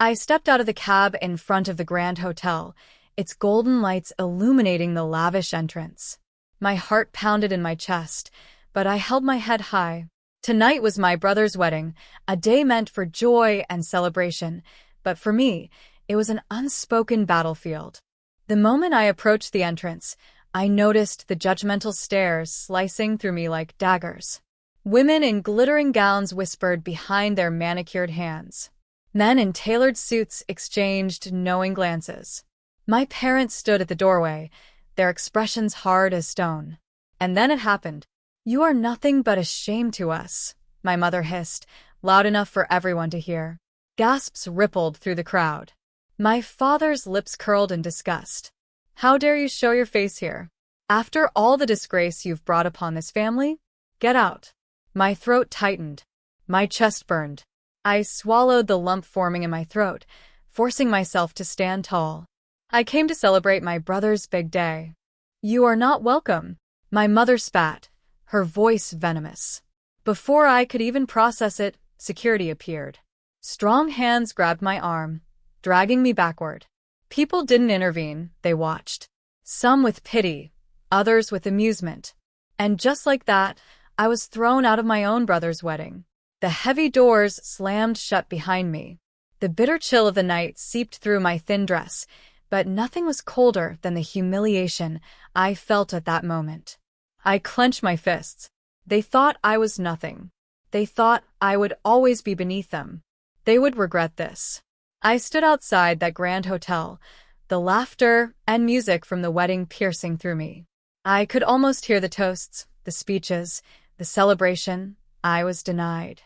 I stepped out of the cab in front of the Grand Hotel, its golden lights illuminating the lavish entrance. My heart pounded in my chest, but I held my head high. Tonight was my brother's wedding, a day meant for joy and celebration, but for me, it was an unspoken battlefield. The moment I approached the entrance, I noticed the judgmental stares slicing through me like daggers. Women in glittering gowns whispered behind their manicured hands. Men in tailored suits exchanged knowing glances. My parents stood at the doorway, their expressions hard as stone. And then it happened. "You are nothing but a shame to us," my mother hissed, loud enough for everyone to hear. Gasps rippled through the crowd. My father's lips curled in disgust. "How dare you show your face here? After all the disgrace you've brought upon this family? Get out." My throat tightened. My chest burned. I swallowed the lump forming in my throat, forcing myself to stand tall. "I came to celebrate my brother's big day." "You are not welcome," my mother spat, her voice venomous. Before I could even process it, security appeared. Strong hands grabbed my arm, dragging me backward. People didn't intervene, they watched. Some with pity, others with amusement. And just like that, I was thrown out of my own brother's wedding. The heavy doors slammed shut behind me. The bitter chill of the night seeped through my thin dress, but nothing was colder than the humiliation I felt at that moment. I clenched my fists. They thought I was nothing. They thought I would always be beneath them. They would regret this. I stood outside that Grand Hotel, the laughter and music from the wedding piercing through me. I could almost hear the toasts, the speeches, the celebration. I was denied.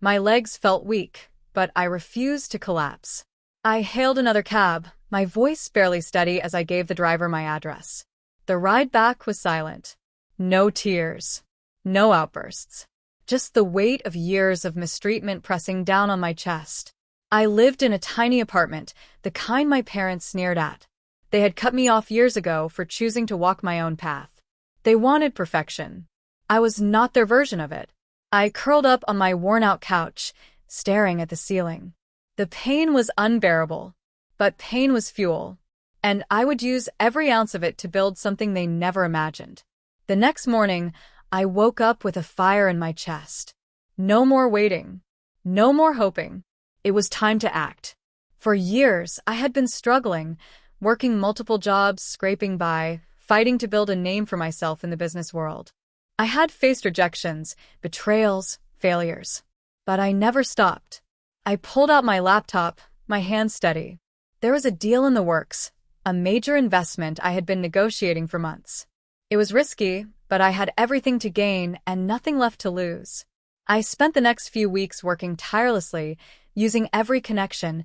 My legs felt weak, but I refused to collapse. I hailed another cab, my voice barely steady as I gave the driver my address. The ride back was silent. No tears. No outbursts. Just the weight of years of mistreatment pressing down on my chest. I lived in a tiny apartment, the kind my parents sneered at. They had cut me off years ago for choosing to walk my own path. They wanted perfection. I was not their version of it. I curled up on my worn-out couch, staring at the ceiling. The pain was unbearable, but pain was fuel, and I would use every ounce of it to build something they never imagined. The next morning, I woke up with a fire in my chest. No more waiting. No more hoping. It was time to act. For years, I had been struggling, working multiple jobs, scraping by, fighting to build a name for myself in the business world. I had faced rejections, betrayals, failures. But I never stopped. I pulled out my laptop, my hands steady. There was a deal in the works, a major investment I had been negotiating for months. It was risky, but I had everything to gain and nothing left to lose. I spent the next few weeks working tirelessly, using every connection,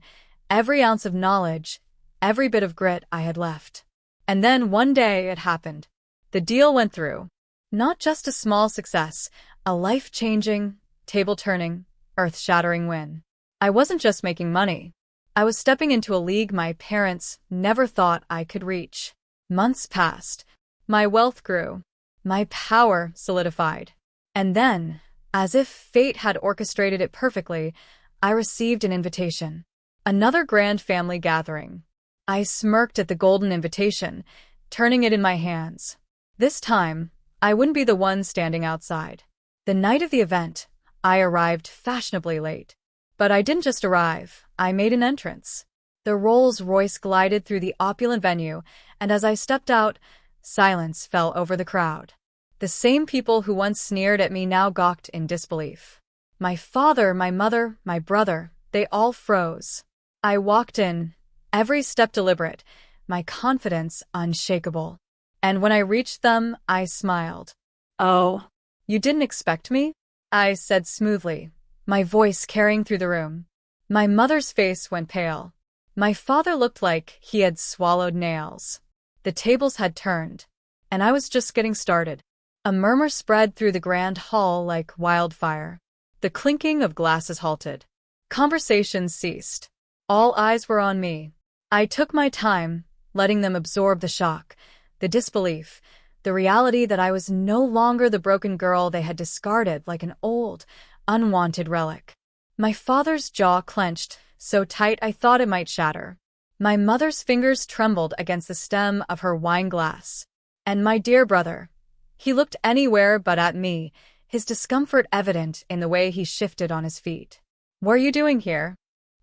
every ounce of knowledge, every bit of grit I had left. And then one day it happened. The deal went through. Not just a small success, a life-changing, table-turning, earth-shattering win. I wasn't just making money. I was stepping into a league my parents never thought I could reach. Months passed. My wealth grew. My power solidified. And then, as if fate had orchestrated it perfectly, I received an invitation. Another grand family gathering. I smirked at the golden invitation, turning it in my hands. This time, I wouldn't be the one standing outside. The night of the event, I arrived fashionably late. But I didn't just arrive, I made an entrance. The Rolls-Royce glided through the opulent venue, and as I stepped out, silence fell over the crowd. The same people who once sneered at me now gawked in disbelief. My father, my mother, my brother, they all froze. I walked in, every step deliberate, my confidence unshakable. And when I reached them, I smiled. "Oh, you didn't expect me?" I said smoothly, my voice carrying through the room. My mother's face went pale. My father looked like he had swallowed nails. The tables had turned, and I was just getting started. A murmur spread through the grand hall like wildfire. The clinking of glasses halted. Conversations ceased. All eyes were on me. I took my time, letting them absorb the shock, the disbelief, the reality that I was no longer the broken girl they had discarded like an old, unwanted relic. My father's jaw clenched, so tight I thought it might shatter. My mother's fingers trembled against the stem of her wine glass. And my dear brother. He looked anywhere but at me, his discomfort evident in the way he shifted on his feet. "What are you doing here?"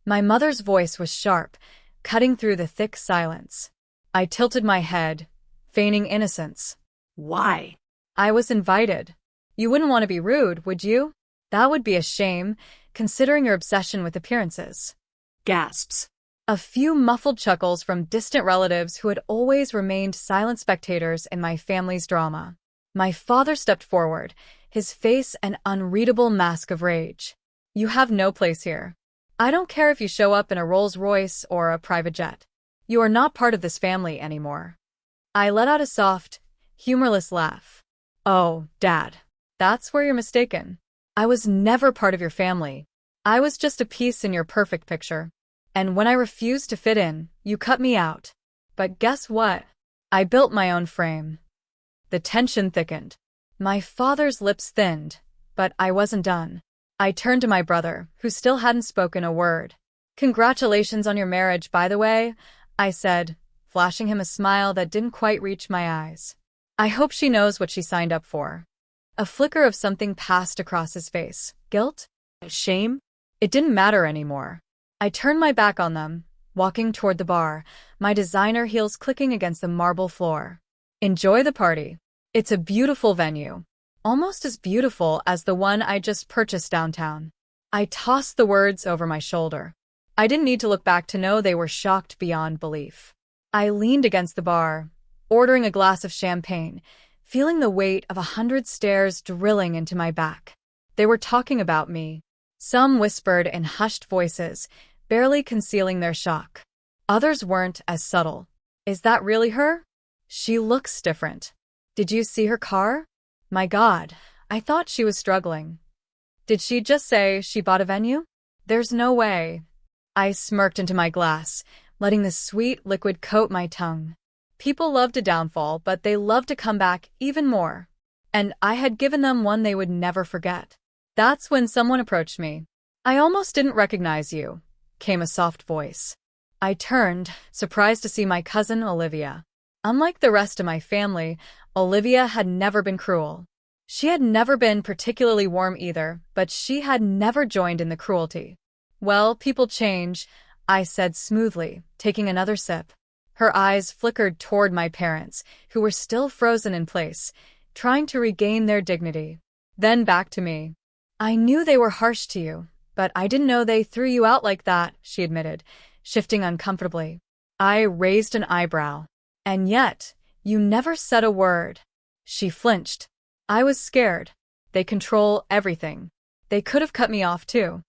My mother's voice was sharp, cutting through the thick silence. I tilted my head, feigning innocence. "Why?" "I was invited. You wouldn't want to be rude, would you? That would be a shame, considering your obsession with appearances." Gasps. A few muffled chuckles from distant relatives who had always remained silent spectators in my family's drama. My father stepped forward, his face an unreadable mask of rage. "You have no place here. I don't care if you show up in a Rolls-Royce or a private jet. You are not part of this family anymore." I let out a soft, humorless laugh. "Oh, Dad, that's where you're mistaken. I was never part of your family. I was just a piece in your perfect picture. And when I refused to fit in, you cut me out. But guess what? I built my own frame." The tension thickened. My father's lips thinned, but I wasn't done. I turned to my brother, who still hadn't spoken a word. "Congratulations on your marriage, by the way," I said, flashing him a smile that didn't quite reach my eyes. "I hope she knows what she signed up for." A flicker of something passed across his face. Guilt? Shame? It didn't matter anymore. I turned my back on them, walking toward the bar, my designer heels clicking against the marble floor. "Enjoy the party. It's a beautiful venue. Almost as beautiful as the one I just purchased downtown." I tossed the words over my shoulder. I didn't need to look back to know they were shocked beyond belief. I leaned against the bar, ordering a glass of champagne, feeling the weight of 100 stares drilling into my back. They were talking about me. Some whispered in hushed voices, barely concealing their shock. Others weren't as subtle. "Is that really her? She looks different. Did you see her car? My God, I thought she was struggling. Did she just say she bought a venue? There's no way." I smirked into my glass, letting the sweet liquid coat my tongue. People loved a downfall, but they loved to come back even more. And I had given them one they would never forget. That's when someone approached me. "I almost didn't recognize you," came a soft voice. I turned, surprised to see my cousin Olivia. Unlike the rest of my family, Olivia had never been cruel. She had never been particularly warm either, but she had never joined in the cruelty. "Well, people change," I said smoothly, taking another sip. Her eyes flickered toward my parents, who were still frozen in place, trying to regain their dignity. Then back to me. "I knew they were harsh to you, but I didn't know they threw you out like that," she admitted, shifting uncomfortably. I raised an eyebrow. "And yet, you never said a word." She flinched. I was scared. They control everything. They could have cut me off too.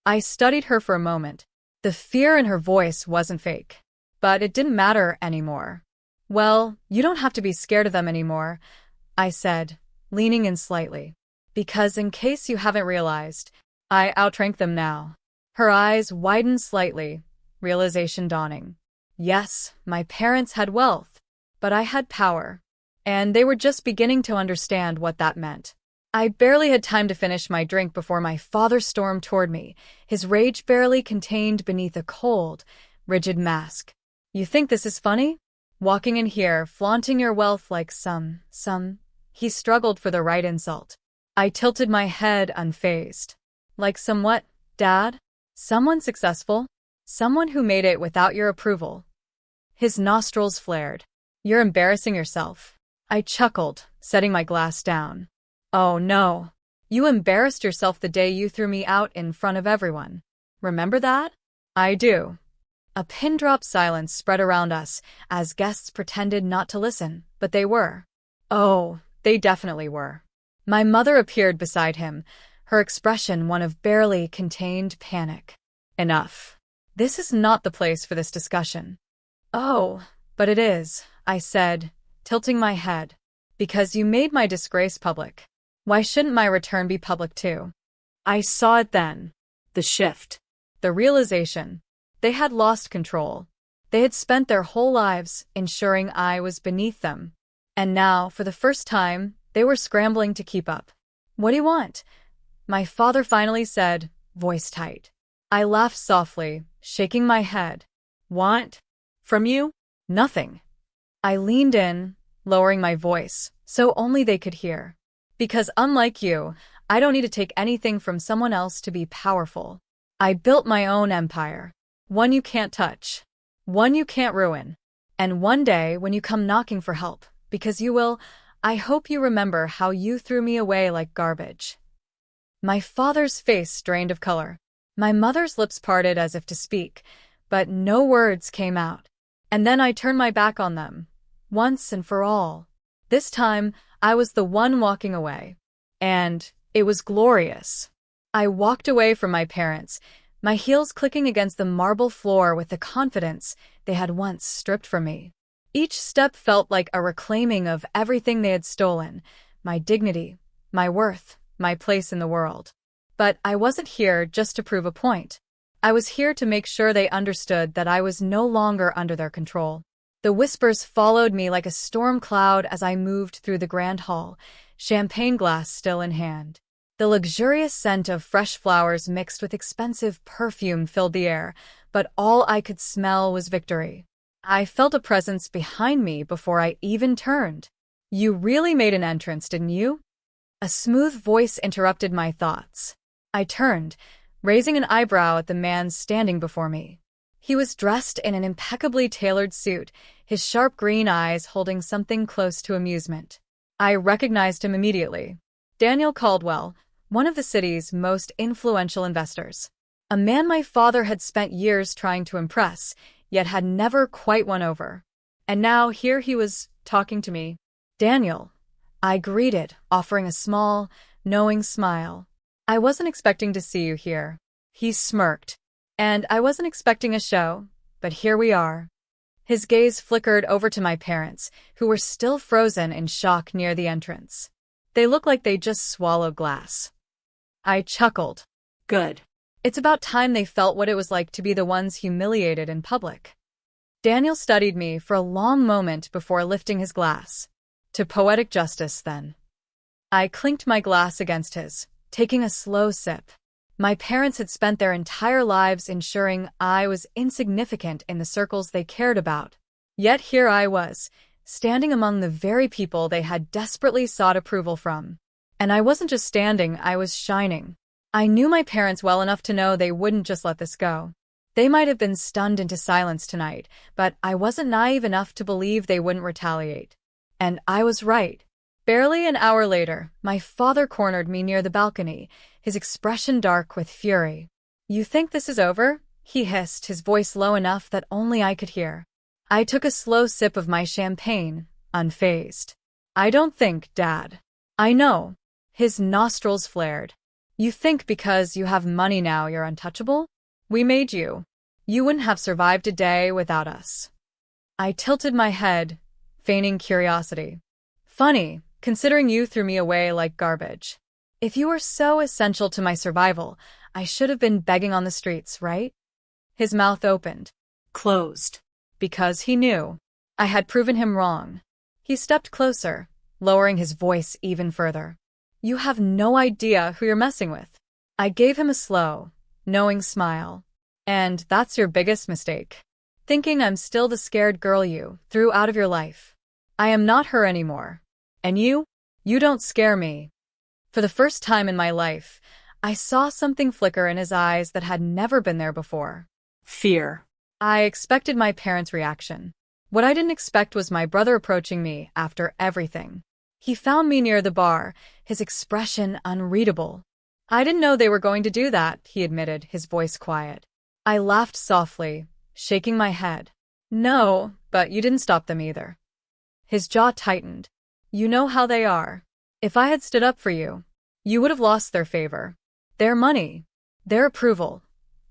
I studied her for a moment. The fear in her voice wasn't fake. But it didn't matter anymore. "Well, you don't have to be scared of them anymore," I said, leaning in slightly. "Because in case you haven't realized, I outrank them now." Her eyes widened slightly, realization dawning. Yes, my parents had wealth, but I had power. And they were just beginning to understand what that meant. I barely had time to finish my drink before my father stormed toward me, his rage barely contained beneath a cold, rigid mask. "You think this is funny? Walking in here, flaunting your wealth like some. He struggled for the right insult. I tilted my head unfazed. "Like some what, Dad? Someone successful? Someone who made it without your approval?" His nostrils flared. "You're embarrassing yourself." I chuckled, setting my glass down. "Oh no. You embarrassed yourself the day you threw me out in front of everyone. Remember that?" "I do." A pin-drop silence spread around us as guests pretended not to listen, but they were. Oh, they definitely were. My mother appeared beside him, her expression one of barely contained panic. "Enough. This is not the place for this discussion." "Oh, but it is," I said, tilting my head. "Because you made my disgrace public. Why shouldn't my return be public too?" I saw it then. The shift. The realization. They had lost control. They had spent their whole lives ensuring I was beneath them. And now, for the first time, they were scrambling to keep up. "What do you want?" my father finally said, voice tight. I laughed softly, shaking my head. Want? From you? Nothing. I leaned in, lowering my voice, so only they could hear. Because unlike you, I don't need to take anything from someone else to be powerful. I built my own empire. One you can't touch. One you can't ruin. And one day, when you come knocking for help, because you will, I hope you remember how you threw me away like garbage. My father's face drained of color. My mother's lips parted as if to speak, but no words came out. And then I turned my back on them, once and for all. This time, I was the one walking away. And it was glorious. I walked away from my parents, my heels clicking against the marble floor with the confidence they had once stripped from me. Each step felt like a reclaiming of everything they had stolen, my dignity, my worth, my place in the world. But I wasn't here just to prove a point. I was here to make sure they understood that I was no longer under their control. The whispers followed me like a storm cloud as I moved through the grand hall, champagne glass still in hand. The luxurious scent of fresh flowers mixed with expensive perfume filled the air, but all I could smell was victory. I felt a presence behind me before I even turned. You really made an entrance, didn't you? A smooth voice interrupted my thoughts. I turned, raising an eyebrow at the man standing before me. He was dressed in an impeccably tailored suit, his sharp green eyes holding something close to amusement. I recognized him immediately. Daniel Caldwell, one of the city's most influential investors. A man my father had spent years trying to impress, yet had never quite won over. And now here he was, talking to me. Daniel, I greeted, offering a small, knowing smile. I wasn't expecting to see you here. He smirked. And I wasn't expecting a show, but here we are. His gaze flickered over to my parents, who were still frozen in shock near the entrance. They looked like they just swallowed glass. I chuckled. Good. It's about time they felt what it was like to be the ones humiliated in public. Daniel studied me for a long moment before lifting his glass. To poetic justice, then. I clinked my glass against his, taking a slow sip. My parents had spent their entire lives ensuring I was insignificant in the circles they cared about. Yet here I was, standing among the very people they had desperately sought approval from. And I wasn't just standing, I was shining. I knew my parents well enough to know they wouldn't just let this go. They might have been stunned into silence tonight, but I wasn't naive enough to believe they wouldn't retaliate. And I was right. Barely an hour later, my father cornered me near the balcony, his expression dark with fury. You think this is over? He hissed, his voice low enough that only I could hear. I took a slow sip of my champagne, unfazed. I don't think, Dad. I know. His nostrils flared. You think because you have money now you're untouchable? We made you. You wouldn't have survived a day without us. I tilted my head, feigning curiosity. Funny, considering you threw me away like garbage. If you were so essential to my survival, I should have been begging on the streets, right? His mouth opened. Closed. Because he knew. I had proven him wrong. He stepped closer, lowering his voice even further. You have no idea who you're messing with. I gave him a slow, knowing smile. And that's your biggest mistake. Thinking I'm still the scared girl you threw out of your life. I am not her anymore. And you don't scare me. For the first time in my life, I saw something flicker in his eyes that had never been there before. Fear. I expected my parents' reaction. What I didn't expect was my brother approaching me after everything. He found me near the bar, his expression unreadable. I didn't know they were going to do that, he admitted, his voice quiet. I laughed softly, shaking my head. No, but you didn't stop them either. His jaw tightened. You know how they are. If I had stood up for you, you would have lost their favor. Their money. Their approval.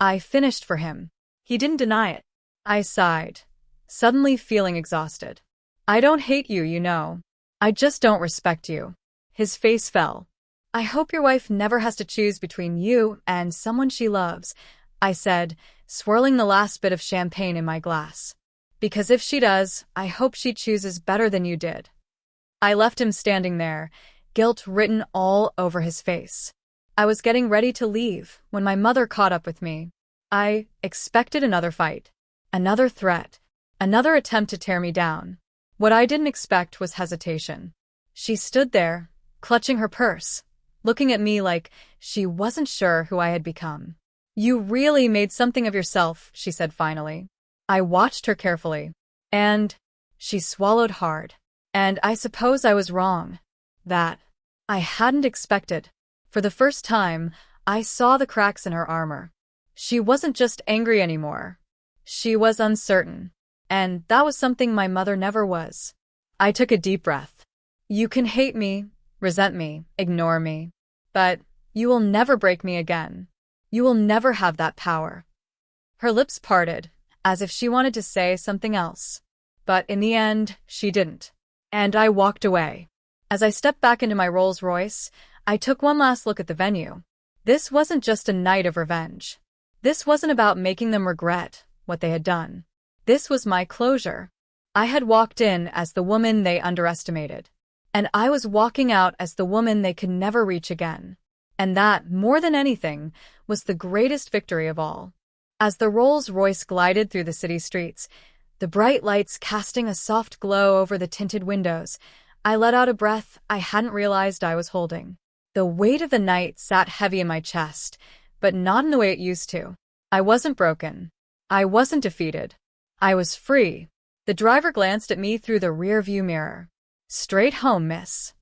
I finished for him. He didn't deny it. I sighed, suddenly feeling exhausted. I don't hate you, you know. I just don't respect you. His face fell. I hope your wife never has to choose between you and someone she loves, I said, swirling the last bit of champagne in my glass. Because if she does, I hope she chooses better than you did. I left him standing there, guilt written all over his face. I was getting ready to leave when my mother caught up with me. I expected another fight, another threat, another attempt to tear me down. What I didn't expect was hesitation. She stood there, clutching her purse, looking at me like she wasn't sure who I had become. "You really made something of yourself," she said finally. I watched her carefully. And she swallowed hard. And I suppose I was wrong. That I hadn't expected. For the first time, I saw the cracks in her armor. She wasn't just angry anymore. She was uncertain. And that was something my mother never was. I took a deep breath. "You can hate me, resent me, ignore me. But you will never break me again. You will never have that power." Her lips parted, as if she wanted to say something else. But in the end, she didn't. And I walked away. As I stepped back into my Rolls Royce, I took one last look at the venue. This wasn't just a night of revenge. This wasn't about making them regret what they had done. This was my closure. I had walked in as the woman they underestimated. And I was walking out as the woman they could never reach again. And that, more than anything, was the greatest victory of all. As the Rolls Royce glided through the city streets, the bright lights casting a soft glow over the tinted windows, I let out a breath I hadn't realized I was holding. The weight of the night sat heavy in my chest, but not in the way it used to. I wasn't broken. I wasn't defeated. I was free. The driver glanced at me through the rear-view mirror. "Straight home, miss."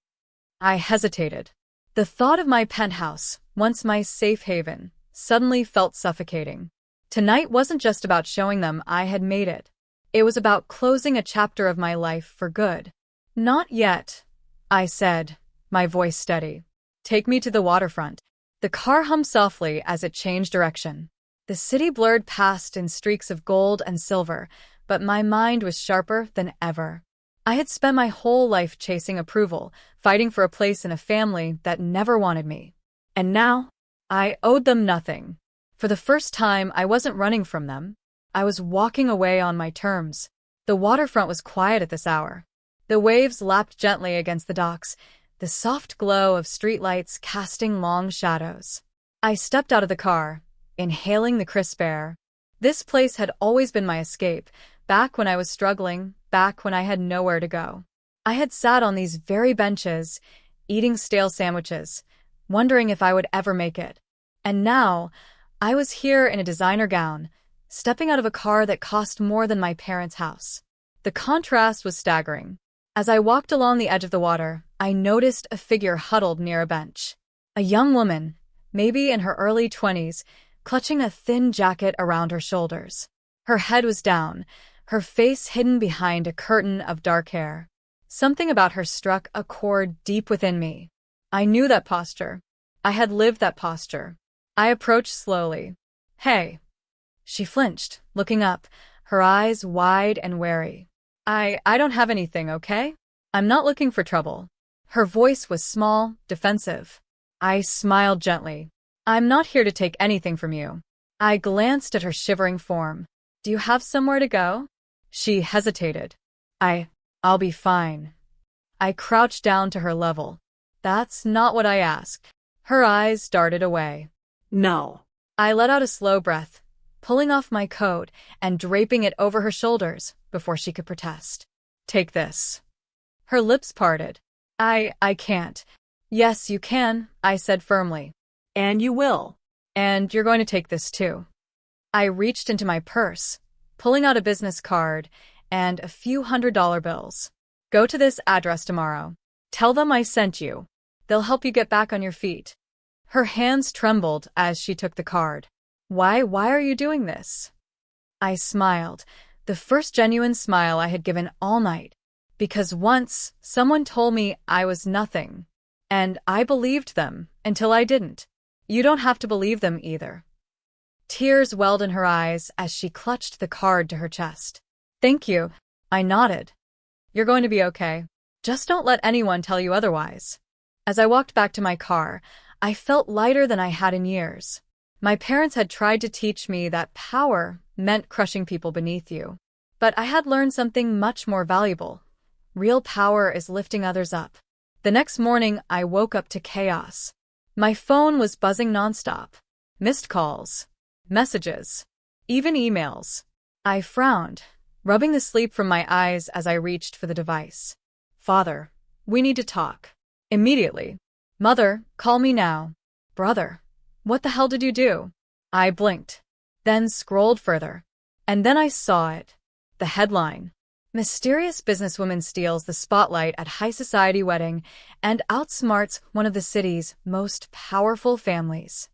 I hesitated. The thought of my penthouse, once my safe haven, suddenly felt suffocating. Tonight wasn't just about showing them I had made it. It was about closing a chapter of my life for good. "Not yet," I said, my voice steady. "Take me to the waterfront." The car hummed softly as it changed direction. The city blurred past in streaks of gold and silver, but my mind was sharper than ever. I had spent my whole life chasing approval, fighting for a place in a family that never wanted me. And now, I owed them nothing. For the first time, I wasn't running from them. I was walking away on my terms. The waterfront was quiet at this hour. The waves lapped gently against the docks, the soft glow of streetlights casting long shadows. I stepped out of the car, inhaling the crisp air. This place had always been my escape, back when I was struggling, back when I had nowhere to go. I had sat on these very benches, eating stale sandwiches, wondering if I would ever make it. And now, I was here in a designer gown, stepping out of a car that cost more than my parents' house. The contrast was staggering. As I walked along the edge of the water, I noticed a figure huddled near a bench. A young woman, maybe in her early 20s, clutching a thin jacket around her shoulders. Her head was down, her face hidden behind a curtain of dark hair. Something about her struck a chord deep within me. I knew that posture. I had lived that posture. I approached slowly. "Hey." She flinched, looking up, her eyes wide and wary. I don't have anything, okay? I'm not looking for trouble." Her voice was small, defensive. I smiled gently. "I'm not here to take anything from you." I glanced at her shivering form. "Do you have somewhere to go?" She hesitated. I'll be fine." I crouched down to her level. "That's not what I asked." Her eyes darted away. No. I let out a slow breath, pulling off my coat and draping it over her shoulders before she could protest. "Take this." Her lips parted. I can't." "Yes, you can," I said firmly. And you will. "And you're going to take this too." I reached into my purse, pulling out a business card and a few $100 bills. "Go to this address tomorrow. Tell them I sent you. They'll help you get back on your feet." Her hands trembled as she took the card. Why are you doing this?" I smiled, the first genuine smile I had given all night. Because once, someone told me I was nothing. And I believed them, until I didn't. You don't have to believe them either. Tears welled in her eyes as she clutched the card to her chest. "Thank you." I nodded. "You're going to be okay. Just don't let anyone tell you otherwise." As I walked back to my car, I felt lighter than I had in years. My parents had tried to teach me that power meant crushing people beneath you. But I had learned something much more valuable. Real power is lifting others up. The next morning, I woke up to chaos. My phone was buzzing nonstop. Missed calls. messages, even emails. I frowned, rubbing the sleep from my eyes as I reached for the device. Father, we need to talk. Immediately. Mother, call me now. Brother, what the hell did you do? I blinked, then scrolled further. And then I saw it. The headline. Mysterious businesswoman steals the spotlight at high society wedding and outsmarts one of the city's most powerful families.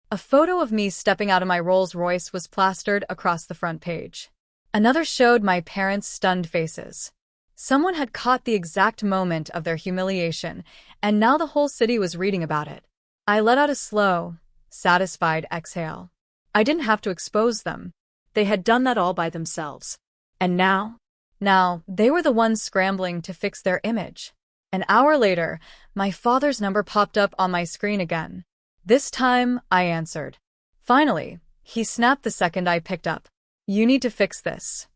A photo of me stepping out of my Rolls Royce was plastered across the front page. Another showed my parents' stunned faces. Someone had caught the exact moment of their humiliation, and now the whole city was reading about it. I let out a slow, satisfied exhale. I didn't have to expose them. They had done that all by themselves. And now? Now, they were the ones scrambling to fix their image. An hour later, my father's number popped up on my screen again. This time, I answered. Finally, he snapped the second I picked up. You need to fix this.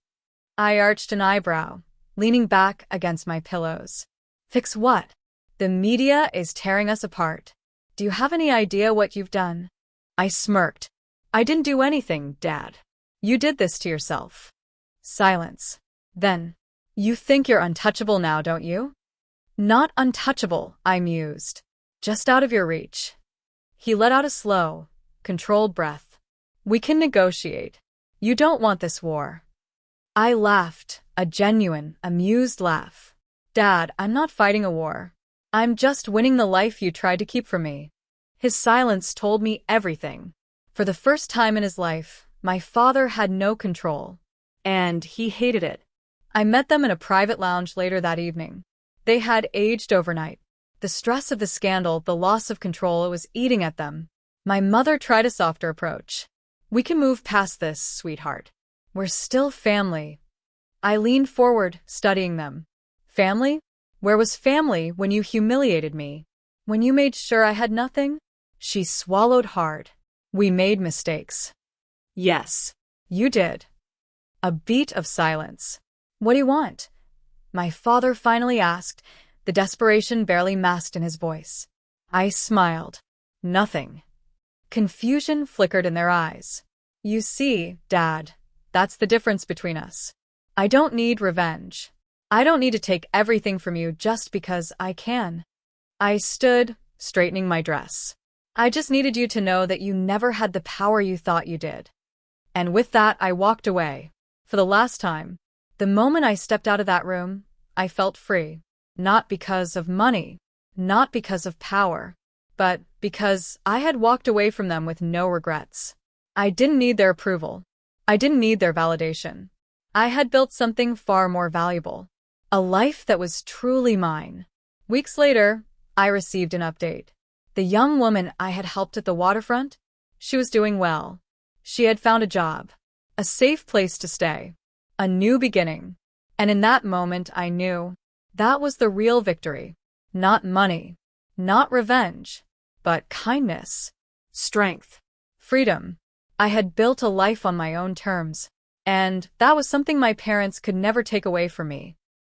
I arched an eyebrow, leaning back against my pillows. Fix what? The media is tearing us apart. Do you have any idea what you've done? I smirked. I didn't do anything, Dad. You did this to yourself. Silence. Then, you think you're untouchable now, don't you? Not untouchable, I mused. Just out of your reach. He let out a slow, controlled breath. We can negotiate. You don't want this war. I laughed, a genuine, amused laugh. Dad, I'm not fighting a war. I'm just winning the life you tried to keep from me. His silence told me everything. For the first time in his life, my father had no control. And he hated it. I met them in a private lounge later that evening. They had aged overnight. The stress of the scandal, the loss of control, was eating at them. My mother tried a softer approach. We can move past this, sweetheart. We're still family. I leaned forward, studying them. Family? Where was family when you humiliated me? When you made sure I had nothing? She swallowed hard. We made mistakes. Yes. You did. A beat of silence. What do you want? My father finally asked, the desperation barely masked in his voice. I smiled. Nothing. Confusion flickered in their eyes. You see, Dad, that's the difference between us. I don't need revenge. I don't need to take everything from you just because I can. I stood, straightening my dress. I just needed you to know that you never had the power you thought you did. And with that, I walked away. For the last time. The moment I stepped out of that room, I felt free. Not because of money, not because of power, but because I had walked away from them with no regrets. I didn't need their approval. I didn't need their validation. I had built something far more valuable. A life that was truly mine. Weeks later, I received an update. The young woman I had helped at the waterfront? She was doing well. She had found a job. A safe place to stay. A new beginning. And in that moment I knew that was the real victory. Not money. Not revenge. But kindness. Strength. Freedom. I had built a life on my own terms. And that was something my parents could never take away from me.